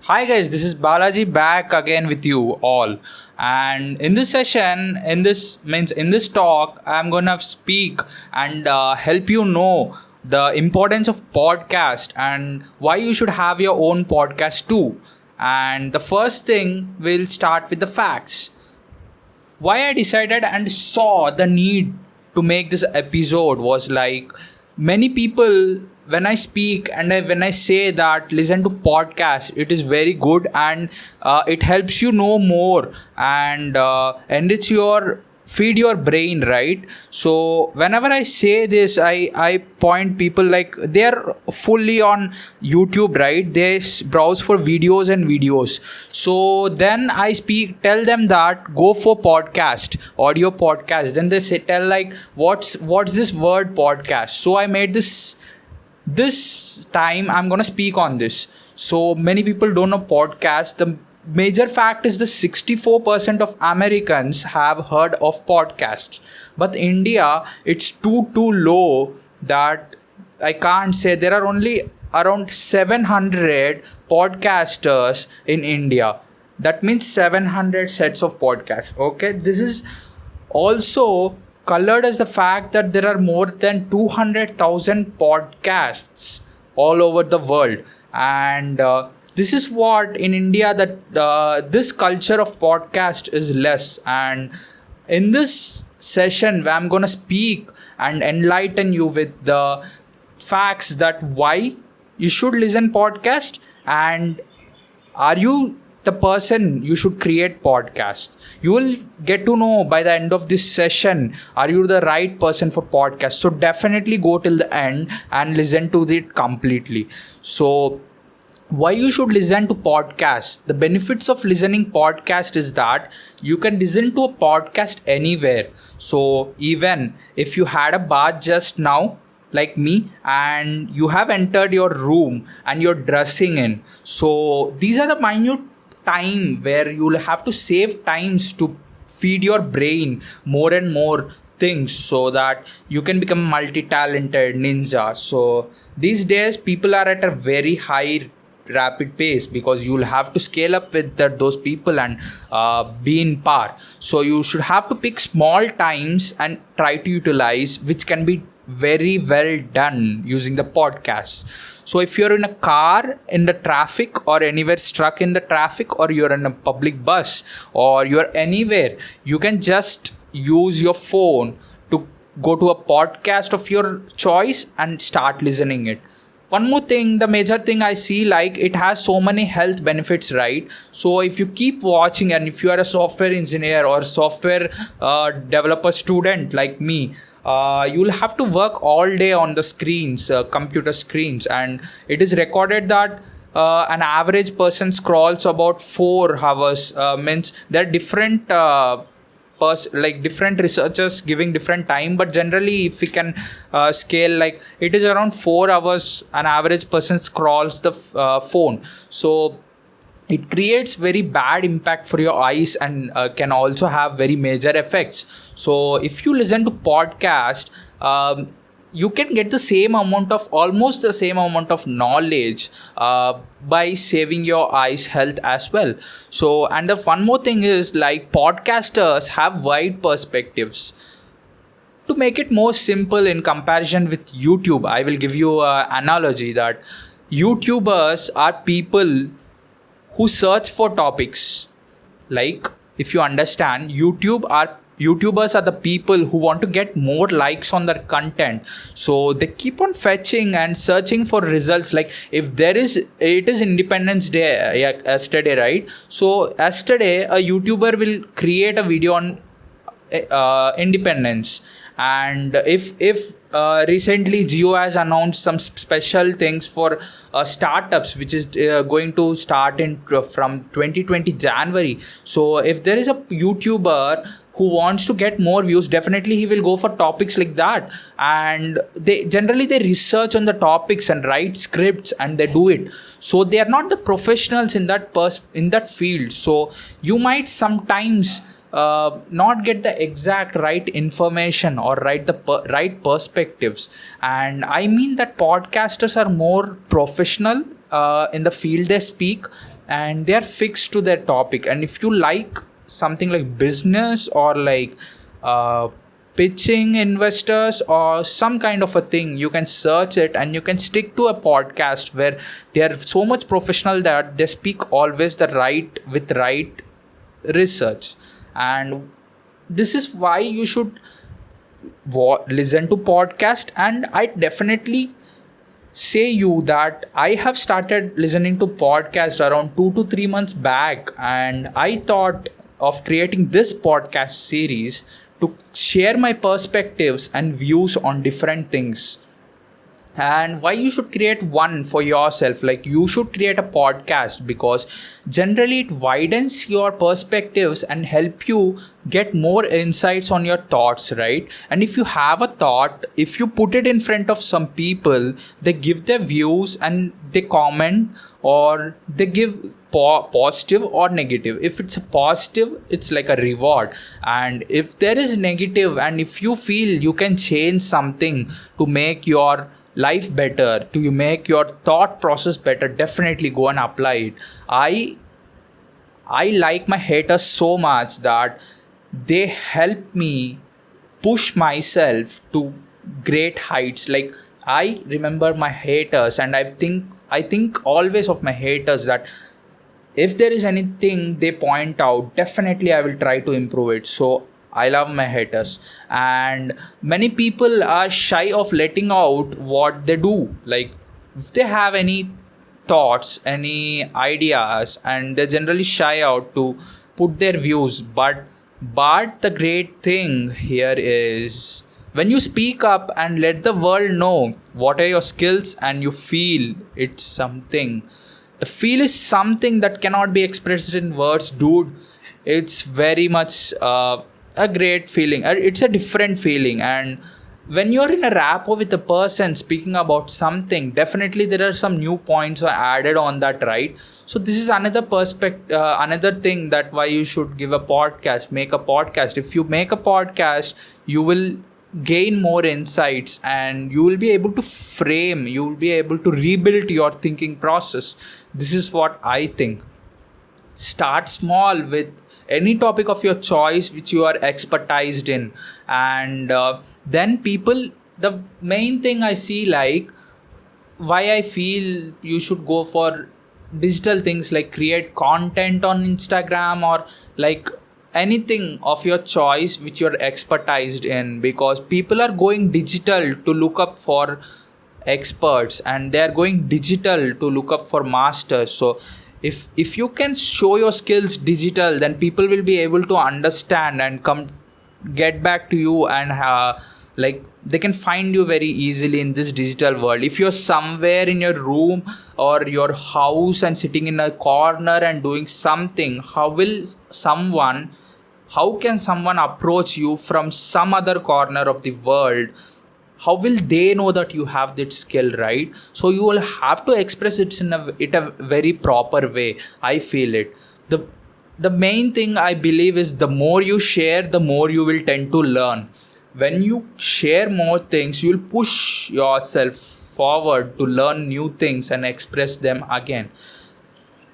Hi guys, this is Balaji back again with you all. And in this session, in this talk, I'm gonna speak and help you know the importance of podcast and why you should have your own podcast too. And the first thing, we'll start with the facts. Why I decided and saw the need to make this episode was like many people, when I speak and when I say that listen to podcast, it is very good and it helps you know more and enrich your feed your brain, right? So whenever I say this, I point people like they're fully on YouTube, right? They browse for videos. So then I speak tell them that go for podcast, audio podcast. Then they say tell like what's this word podcast. So I made this time I'm gonna speak on this. So many people don't know podcast. The major fact is the 64% of Americans have heard of podcasts, but India it's too low that I can't say. There are only around 700 podcasters in India. That means 700 sets of podcasts. Okay, this is also colored as the fact that there are more than 200,000 podcasts all over the world. And this is what in India that this culture of podcast is less. And in this session where I'm going to speak and enlighten you with the facts that why you should listen podcast and are you the person you should create podcast. You will get to know by the end of this session are you the right person for podcast. So definitely go till the end and listen to it completely. So why you should listen to podcast. The benefits of listening podcast is that you can listen to a podcast anywhere. So even if you had a bath just now like me and you have entered your room and you're dressing in, so these are the minute time where you'll have to save times to feed your brain more and more things so that you can become multi-talented ninja. So these days people are at a very high rapid pace because you'll have to scale up with those people and be in par. So you should have to pick small times and try to utilize, which can be very well done using the podcast. So if you're in a car in the traffic or anywhere stuck in the traffic, or you're in a public bus or you're anywhere, you can just use your phone to go to a podcast of your choice and start listening it. One more thing, the major thing I see, like it has so many health benefits, right? So if you keep watching and if you are a software engineer or software developer student like me, you'll have to work all day on the screens, computer screens, and it is recorded that an average person scrolls about 4 hours. Means there are different like different researchers giving different time, but generally if we can scale, like it is around 4 hours an average person scrolls the phone. So it creates very bad impact for your eyes and can also have very major effects. So if you listen to podcast, you can get almost the same amount of knowledge by saving your eyes health as well. So and the one more thing is like podcasters have wide perspectives. To make it more simple in comparison with YouTube, I will give you an analogy that YouTubers are people who search for topics. Like if you understand, YouTubers are the people who want to get more likes on their content. So they keep on fetching and searching for results. Like if it is Independence Day yesterday, right? So yesterday a YouTuber will create a video on independence. And if recently Jio has announced some special things for startups, which is going to start from 2020 January. So if there is a YouTuber who wants to get more views, definitely he will go for topics like that. And they research on the topics and write scripts and they do it. So they are not the professionals in that field. So you might sometimes not get the exact right information or right perspectives. And I mean that podcasters are more professional in the field they speak, and they are fixed to their topic. And if you like something like business or like pitching investors or some kind of a thing, you can search it and you can stick to a podcast where they are so much professional that they speak always the right research. And this is why you should listen to podcast. And I definitely say you that I have started listening to podcast around 2 to 3 months back, and I thought of creating this podcast series to share my perspectives and views on different things. And why you should create one for yourself, like you should create a podcast, because generally it widens your perspectives and help you get more insights on your thoughts, right? And if you have a thought, if you put it in front of some people, they give their views and they comment, or they give positive or negative. If it's a positive, it's like a reward. And if there is negative, and if you feel you can change something to make your life better, to make your thought process better, definitely go and apply it. I like my haters so much that they help me push myself to great heights. Like I remember my haters, and I think always of my haters, that if there is anything they point out, definitely I will try to improve it. So I love my haters. And many people are shy of letting out what they do. Like if they have any thoughts, any ideas, and they're generally shy out to put their views. But the great thing here is when you speak up and let the world know what are your skills, and you feel it's something. The feel is something that cannot be expressed in words, dude. It's very much a great feeling. It's a different feeling. And when you're in a rapport with a person speaking about something, definitely there are some new points are added on that, right? So this is another perspective, another thing that why you should give a podcast, make a podcast. If you make a podcast, you will gain more insights, and you will be able to frame, you will be able to rebuild your thinking process. This is what I think. Start small with any topic of your choice which you are expertised in, and then people, the main thing I see, like why I feel you should go for digital things, like create content on Instagram or like anything of your choice which you're expertised in, because people are going digital to look up for experts, and they are going digital to look up for masters. So if you can show your skills digital, then people will be able to understand and come get back to you, and like they can find you very easily in this digital world. If you're somewhere in your room or your house and sitting in a corner and doing something, how can someone approach you from some other corner of the world? How will they know that you have that skill, right? So you will have to express it in a very proper way. I feel it. The main thing I believe is the more you share, the more you will tend to learn. When you share more things, you will push yourself forward to learn new things and express them again.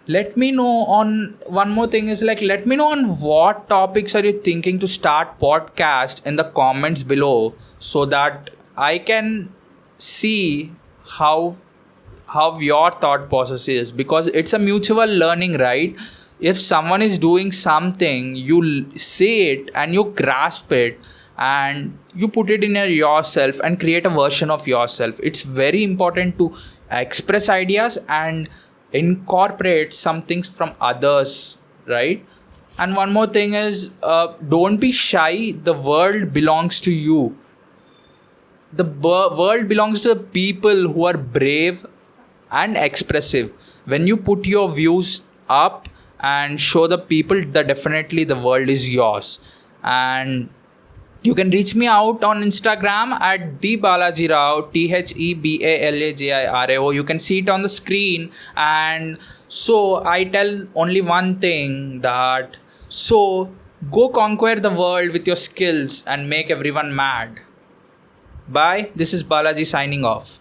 Let me know on one more thing is like, let me know on what topics are you thinking to start podcast in the comments below, so that I can see how your thought process is, because it's a mutual learning, right? If someone is doing something, you see it and you grasp it and you put it in yourself and create a version of yourself. It's very important to express ideas and incorporate some things from others, right? And one more thing is, don't be shy. The world belongs to you. The world belongs to the people who are brave and expressive. When you put your views up and show the people, that definitely the world is yours. And you can reach me out on Instagram at TheBalajiRao, TheBalajiRao. You can see it on the screen. And so I tell only one thing, that so go conquer the world with your skills and make everyone mad. Bye. This is Balaji signing off.